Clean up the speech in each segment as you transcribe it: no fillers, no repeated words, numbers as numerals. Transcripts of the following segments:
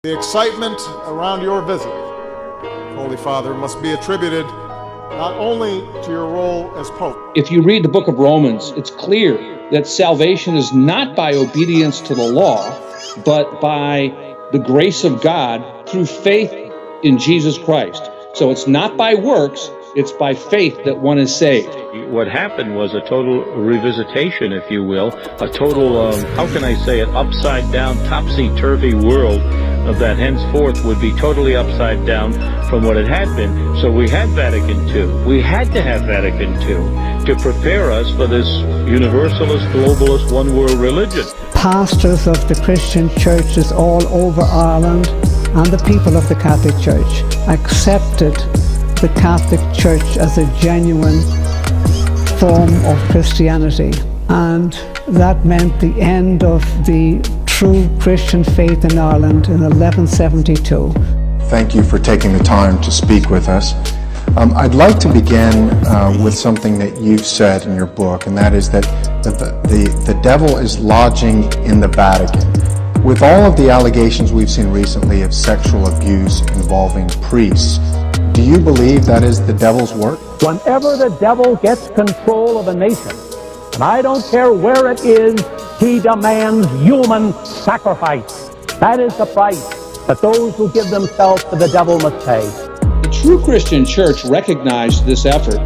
The excitement around your visit, Holy Father, must be attributed not only to your role as Pope. If you read the book of Romans, it's clear that salvation is not by obedience to the law, but by the grace of God through faith in Jesus Christ. So it's not by works, it's by faith that one is saved. What happened was a total revisitation, if you will, a total, how can I say it, upside down, topsy-turvy world that henceforth would be totally upside down from what it had been. So we had Vatican II. We had to have Vatican II to prepare us for this universalist, globalist, one-world religion. Pastors of the Christian churches all over Ireland and the people of the Catholic Church accepted the Catholic Church as a genuine form of Christianity, and that meant the end of the true Christian faith in Ireland in 1172. Thank you for taking the time to speak with us. I'd like to begin with something that you've said in your book, and that is that the devil is lodging in the Vatican. With all of the allegations we've seen recently of sexual abuse involving priests, do you believe that is the devil's work? Whenever the devil gets control of a nation, and I don't care where it is, he demands human sacrifice. That is the price that those who give themselves to the devil must pay. The true Christian church recognized this effort,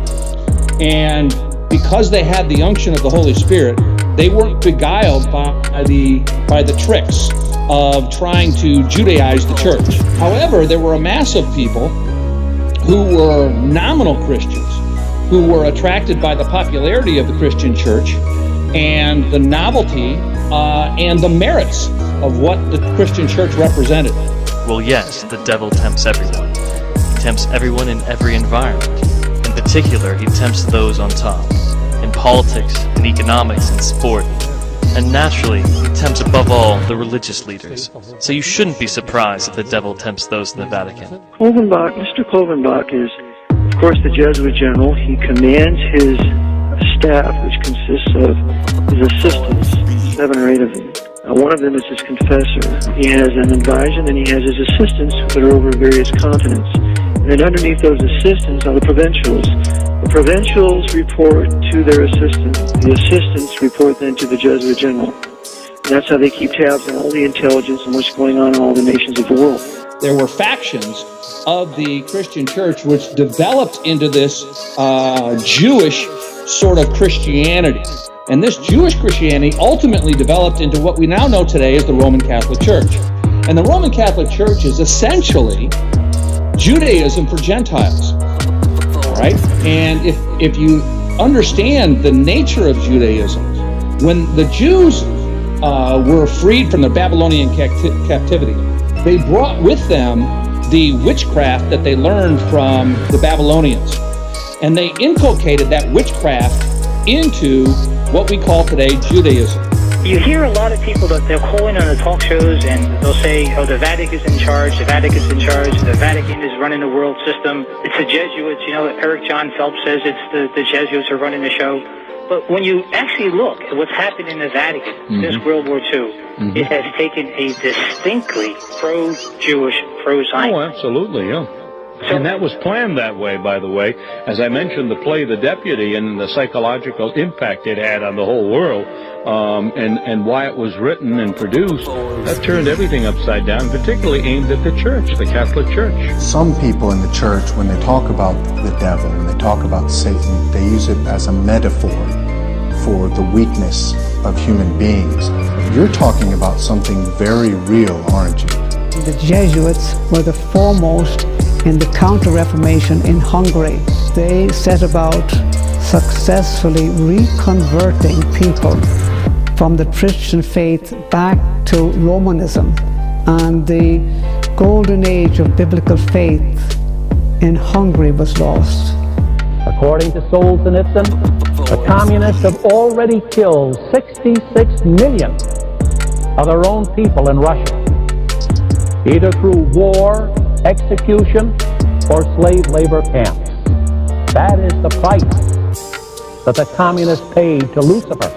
and because they had the unction of the Holy Spirit, they weren't beguiled by the tricks of trying to Judaize the church. However, there were a mass of people who were nominal Christians, who were attracted by the popularity of the Christian church and the novelty and the merits of what the Christian church represented. Well, yes, the devil tempts everyone. He tempts everyone in every environment. In particular, he tempts those on top, in politics, in economics, and sport. And naturally, he tempts above all the religious leaders. So you shouldn't be surprised if the devil tempts those in the Vatican. Mr. Klovenbach is, of course, the Jesuit general. He commands his staff, which consists of his assistants, 7 or 8 of them. One of them is his confessor. He has an advisor, and then he has his assistants that are over various continents. And then underneath those assistants are the provincials. The provincials report to their assistants. The assistants report then to the Jesuit general. And that's how they keep tabs on all the intelligence and what's going on in all the nations of the world. There were factions of the Christian church which developed into this Jewish sort of Christianity. And this Jewish Christianity ultimately developed into what we now know today as the Roman Catholic Church. And the Roman Catholic Church is essentially Judaism for Gentiles. Right? And if you understand the nature of Judaism, when the Jews were freed from the Babylonian captivity, they brought with them the witchcraft that they learned from the Babylonians. And they inculcated that witchcraft into what we call today Judaism. You hear a lot of people that they'll call in on the talk shows and they'll say, oh, the Vatican's in charge, the Vatican's in charge, the Vatican is running the world system. It's the Jesuits, Eric John Phelps says it's the Jesuits are running the show. But when you actually look at what's happened in the Vatican since World War II, it has taken a distinctly pro-Jewish, pro-Zionist. Oh, absolutely, yeah. And that was planned that way, by the way. As I mentioned, the play The Deputy and the psychological impact it had on the whole world, and why it was written and produced, that turned everything upside down, particularly aimed at the church, the Catholic Church. Some people in the church, when they talk about the devil and they talk about Satan, they use it as a metaphor for the weakness of human beings. You're talking about something very real, aren't you? The Jesuits were the foremost in the Counter-Reformation in Hungary. They set about successfully reconverting people from the Christian faith back to Romanism, and the golden age of biblical faith in Hungary was lost. According to Solzhenitsyn, the communists have already killed 66 million of their own people in Russia, either through war, execution, or slave labor camps. That is the price that the communists paid to Lucifer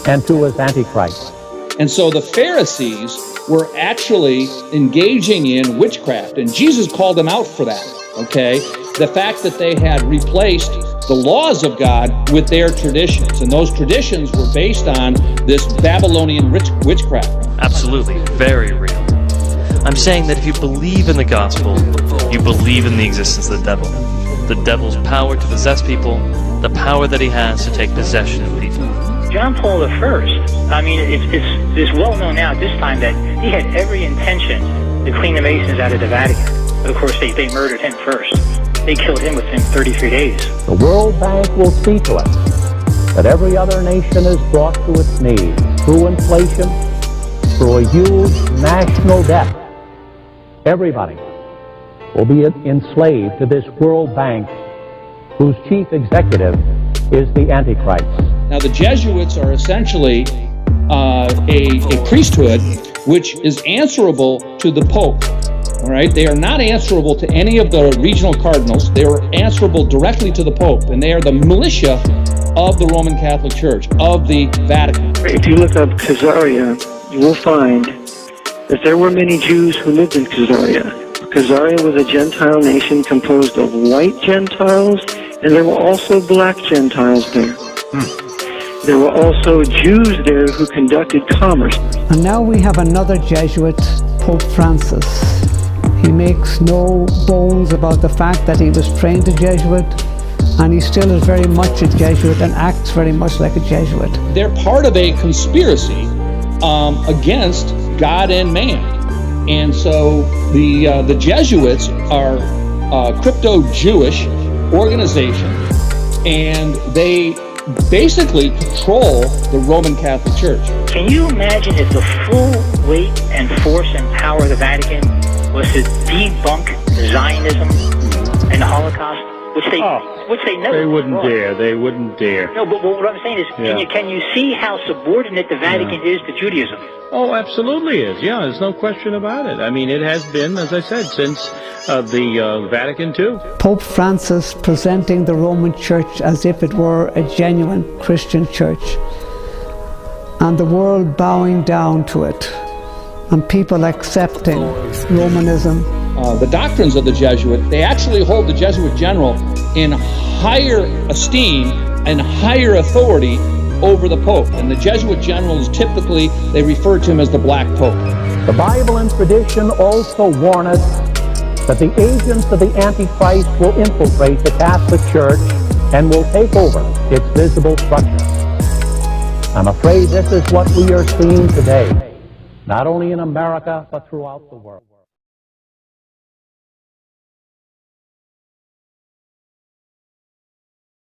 and to his Antichrist. And so the Pharisees were actually engaging in witchcraft, and Jesus called them out for that, okay? The fact that they had replaced the laws of God with their traditions, and those traditions were based on this Babylonian witchcraft. Absolutely, very real. I'm saying that if you believe in the gospel, you believe in the existence of the devil's power to possess people, the power that he has to take possession of people. John Paul I, I mean, it's well known now at this time that he had every intention to clean the Masons out of the Vatican. But of course, they murdered him first. They killed him within 33 days. The World Bank will see to it that every other nation is brought to its knees through inflation, through a huge national debt. Everybody will be enslaved to this World Bank, whose chief executive is the Antichrist. Now, the Jesuits are essentially a priesthood which is answerable to the Pope. All right, they are not answerable to any of the regional cardinals. They are answerable directly to the Pope, and they are the militia of the Roman Catholic Church, of the Vatican. If you look up Khazaria, you will find that there were many Jews who lived in Khazaria. Khazaria was a Gentile nation composed of white Gentiles, and there were also black Gentiles there. There were also Jews there who conducted commerce. And now we have another Jesuit, Pope Francis. He makes no bones about the fact that he was trained a Jesuit, and he still is very much a Jesuit and acts very much like a Jesuit. They're part of a conspiracy against God and man. And so the Jesuits are a crypto-Jewish organization, and they basically control the Roman Catholic Church. Can you imagine if the full weight and force and power of the Vatican was to debunk Zionism and the Holocaust, which they never They wouldn't dare. They wouldn't dare. No, but what I'm saying is, can you see how subordinate the Vatican is to Judaism? Oh, absolutely is. Yeah, there's no question about it. I mean, it has been, as I said, since the Vatican II. Pope Francis presenting the Roman Church as if it were a genuine Christian church, and the world bowing down to it, and people accepting Romanism. The doctrines of the Jesuit, they actually hold the Jesuit general in higher esteem and higher authority over the Pope. And the Jesuit generals, typically, they refer to him as the Black Pope. The Bible and tradition also warn us that the agents of the Antichrist will infiltrate the Catholic Church and will take over its visible structure. I'm afraid this is what we are seeing today, not only in America, but throughout the world.